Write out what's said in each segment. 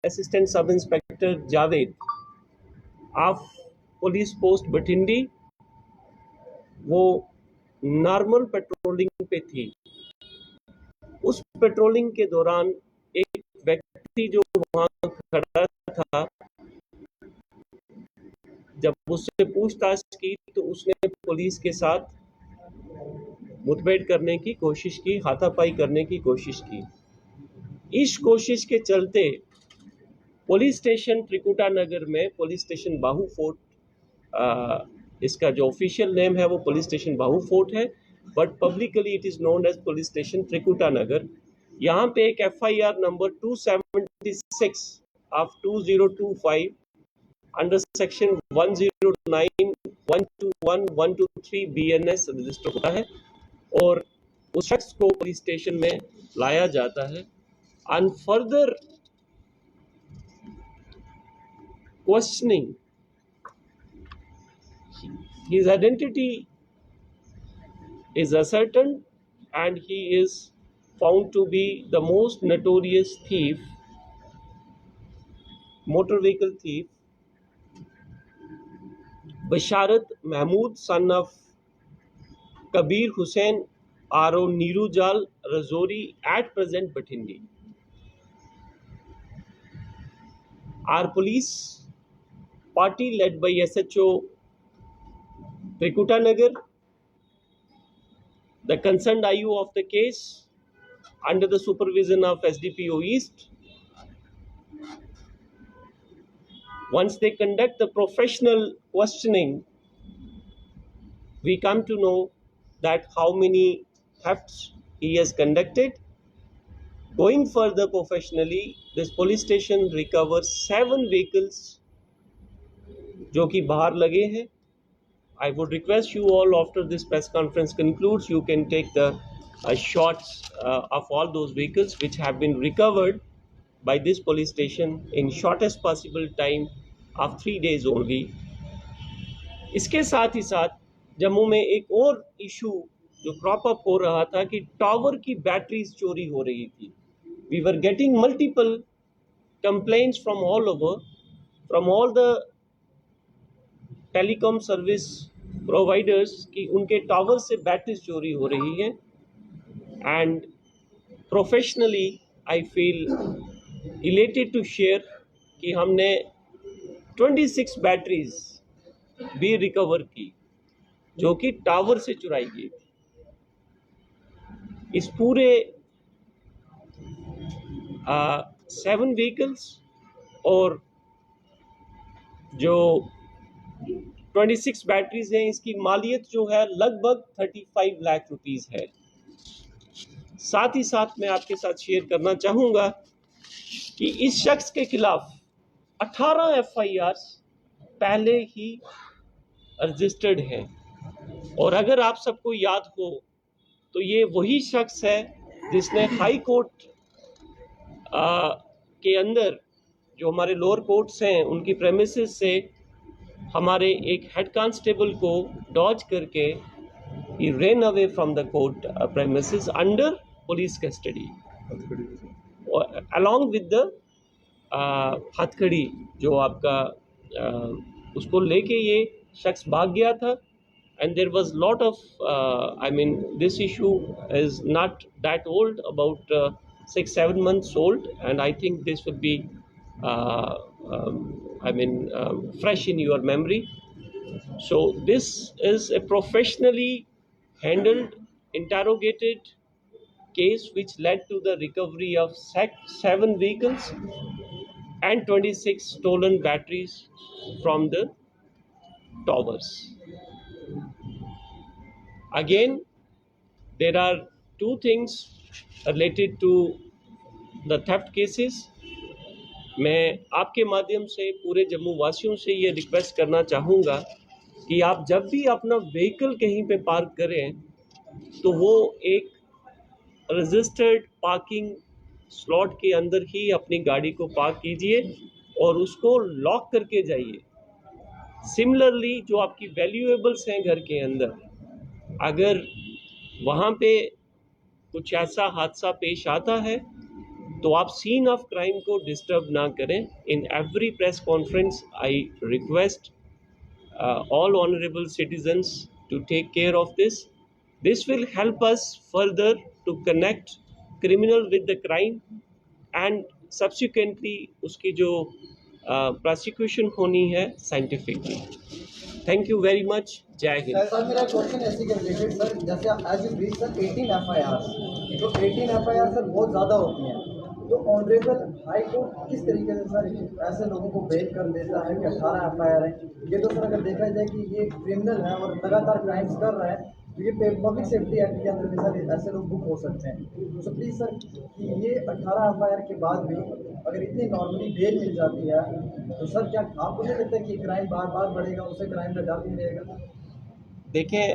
Assistant Sub Inspector Javed of Police Post Bhitindi, वो normal patrolling पे थी। उस पेट्रोलिंग के दौरान एक व्यक्ति जो वहां खड़ा था, जब उससे पूछताछ की तो उसने पुलिस के साथ मुठभेड़ करने की कोशिश की, हाथापाई करने की कोशिश की। इस कोशिश के चलते पुलिस स्टेशन त्रिकुटा नगर में, पुलिस स्टेशन बाहू फोर्ट, इसका जो ऑफिशियल नेम है वो पुलिस स्टेशन बाहू फोर्ट है, but publicly it is known as police station Trikuta Nagar. यहाँ पे एक FIR number 276 of 2025 under section 109, 121, 123 BNS register होता है और उस शख्स को पुलिस स्टेशन में लाया जाता है। On further questioning, his identity is ascertained and he is found to be the most notorious thief, motor vehicle thief, Basharat Mahmood, son of Kabir Hussain R.O. Nirujal Razori, at present Bhitindi. Our police party led by SHO Trikuta Nagar, the concerned IU of the case, under the supervision of SDPO East, once they conduct the professional questioning, we come to know that how many thefts he has conducted. Going further professionally, this police station recovers 7 vehicles जो कि बाहर लगे हैं. I would request you all, after this press conference concludes, you can take the shots of all those vehicles which have been recovered by this police station in shortest possible time of 3 days only. इसके साथ ही साथ जम्मू में एक और issue जो crop up हो रहा था कि टावर की बैटरीज चोरी हो रही थी. We were getting multiple complaints from all over, from all the telecom service providers कि उनके टावर से बैटरीज चोरी हो रही है. And professionally I feel elated to share कि हमने 26 बैटरीज भी रिकवर की जो कि टावर से चुराई गई थी. इस पूरे 7 व्हीकल्स और जो 26 बैटरीज हैं, इसकी मालियत जो है लगभग 35 लाख रुपीस है. साथ ही साथ मैं आपके साथ शेयर करना चाहूँगा कि इस शख्स के खिलाफ 18 FIRs पहले ही रजिस्टर्ड हैं. और अगर आप सबको याद हो तो ये वही शख्स है जिसने हाई कोर्ट के अंदर, जो हमारे लोअर कोर्ट्स हैं, उनकी प्रेमिसेस से हमारे एक हेड कांस्टेबल को डॉज करके he ran away from the court premises under police custody, along with the हथकड़ी जो आपका उसको लेके ये शख्स भाग गया था. and there was lot of this issue is not that old, about 6-7 months old, and I think this would be fresh in your memory. So this is a professionally handled, interrogated case which led to the recovery of 7 vehicles and 26 stolen batteries from the towers. Again, there are 2 things related to the theft cases. मैं आपके माध्यम से पूरे जम्मू वासियों से ये request करना चाहूँगा कि आप जब भी अपना व्हीकल कहीं पे पार्क करें तो वो एक रजिस्टर्ड पार्किंग स्लॉट के अंदर ही अपनी गाड़ी को पार्क कीजिए और उसको लॉक करके जाइए. सिमिलरली जो आपकी वैल्यूएबल्स हैं घर के अंदर, अगर वहाँ पे कुछ ऐसा हादसा पेश आता है तो आप सीन ऑफ क्राइम को डिस्टर्ब ना करें. In every press conference I request all honorable citizens to take care of this. This will help us further to connect criminal with the crime and subsequently उसकी जो prosecution होनी है scientifically. Thank you very much. जय Hind. Sir मेरा question ऐसे के related sir, जैसे as you brief sir 18 FIR, तो 18 एफआईआर सर बहुत ज़्यादा होती हैं, तो ऑनरेबल हाई कोर्ट किस तरीके से सर ऐसे लोगों को बेल कर देता है कि 18 एफआईआर है? ये तो सर अगर देखा जाए कि ये क्रिमिनल है और लगातार क्राइम्स कर रहा है, तो ये पब्लिक सेफ्टी एक्ट के अंदर भी सर ऐसे लोग बुक हो सकते हैं. तो प्लीज़ सर कि ये 18 एफआईआर के बाद भी अगर इतनी नॉर्मली बेल मिल जाती है, तो सर क्या आपको नहीं लगता कि क्राइम बार बार बढ़ेगा, उससे क्राइम का डर नहीं रहेगा? देखें,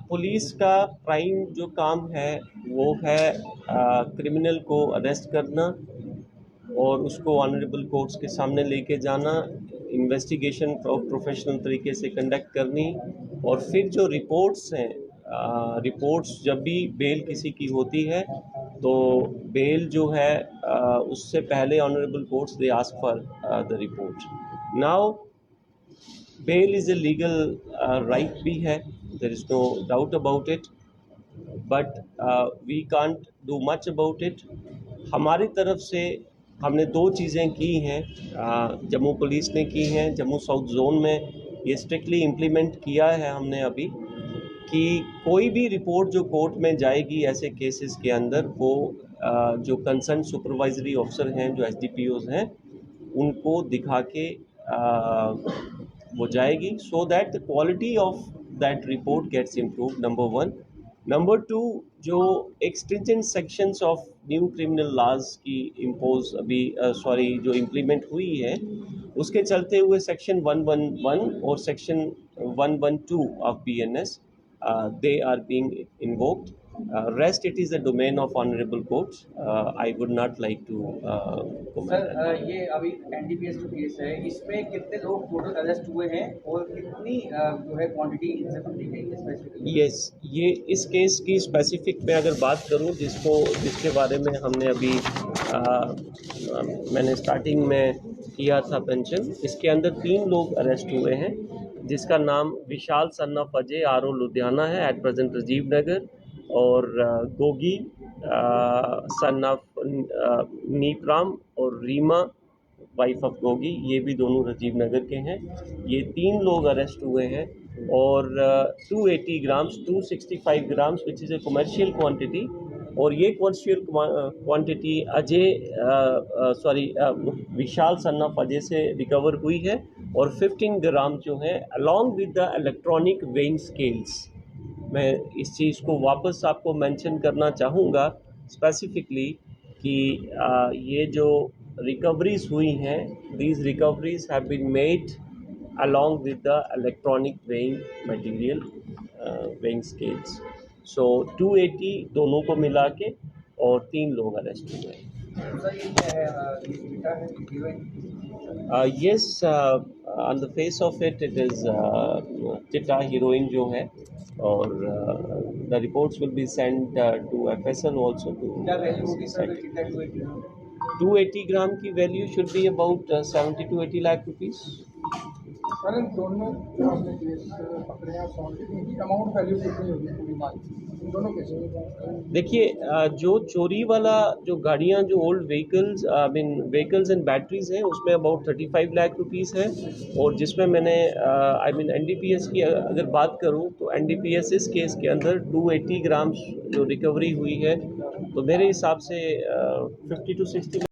पुलिस का प्राइम जो काम है वो है क्रिमिनल को अरेस्ट करना और उसको ऑनरेबल कोर्ट्स के सामने लेके जाना, इन्वेस्टिगेशन प्रोफेशनल तरीके से कंडक्ट करनी, और फिर जो रिपोर्ट्स हैं, रिपोर्ट्स जब भी बेल किसी की होती है तो बेल जो है उससे पहले honourable courts they ask for the report. Now bail is a legal right भी है, there is no doubt about it, but we can't do much about it. हमारी तरफ से हमने दो चीज़ें की हैं, जम्मू पुलिस ने की हैं. जम्मू साउथ जोन में ये स्ट्रिक्टली इम्प्लीमेंट किया है हमने अभी कि कोई भी रिपोर्ट जो कोर्ट में जाएगी ऐसे केसेस के अंदर, वो जो कंसर्न सुपरवाइजरी ऑफिसर हैं, जो SDPOs हैं, उनको दिखा के वो जाएगी, so that the quality of that report gets improve. Number 1. Number 2, जो stringent sections of new criminal laws की इम्पोज अभी जो इम्प्लीमेंट हुई है, उसके चलते हुए सेक्शन 111 और section 112 of BNS they are being invoked. Rest it is the domain of honorable courts. I would not like to comment. Sir ये अभी NDPS जो केस है, इसमें कितने लोग टोटल अरेस्ट हुए हैं और कितनी जो है क्वांटिटी इनसे पकड़ी गई है स्पेसिफिकली? यस, ये इस केस की स्पेसिफिक मैं अगर बात करूं जिसके बारे में हमने अभी मैंने स्टार्टिंग में किया था पेंशन, इसके अंदर 3 लोग अरेस्ट हुए हैं, जिसका नाम Vishal son of Ajay RO Ludhiana है, एट प्रेजेंट राजीव नगर, और गोगी सन ऑफ नीपराम और रीमा वाइफ ऑफ गोगी, ये भी दोनों राजीव नगर के हैं. ये 3 लोग अरेस्ट हुए हैं और 280 grams 265 grams which is a commercial quantity, और ये commercial quantity Vishal son of Ajay से रिकवर हुई है, और 15 ग्राम जो है along with the electronic weighing scales. मैं इस चीज़ को वापस आपको मेंशन करना चाहूँगा स्पेसिफिकली कि ये जो रिकवरीज हुई हैं, these recoveries have been made along with the electronic weighing material, weighing scales. So 280 दोनों को मिला के और 3 लोग अरेस्ट हुए हैं. सर ये क्या है, ये बेटा है heroine? Yes, on the face of it is चिट्टा हीरोइन जो है, और the reports will be sent to FSL also to. क्या वैल्यू होगी सर चिट्टा 280 ग्राम की value should be about 70 to 80 lakh rupees. Sir इन दोनों जो आपने केस पकड़े हैं इनकी अमाउंट वैल्यू कितनी होगी पूरी माल, इन दोनों केसेस? देखिए, जो चोरी वाला जो गाड़ियाँ, जो ओल्ड व्हीकल्स एंड बैटरीज हैं, उसमें अबाउट 35 लाख रुपीज़ है, और जिसमें मैंने NDPS की अगर बात करूं तो NDPS इस केस के अंदर 280 ग्राम जो रिकवरी हुई है, तो मेरे हिसाब से 50 to 60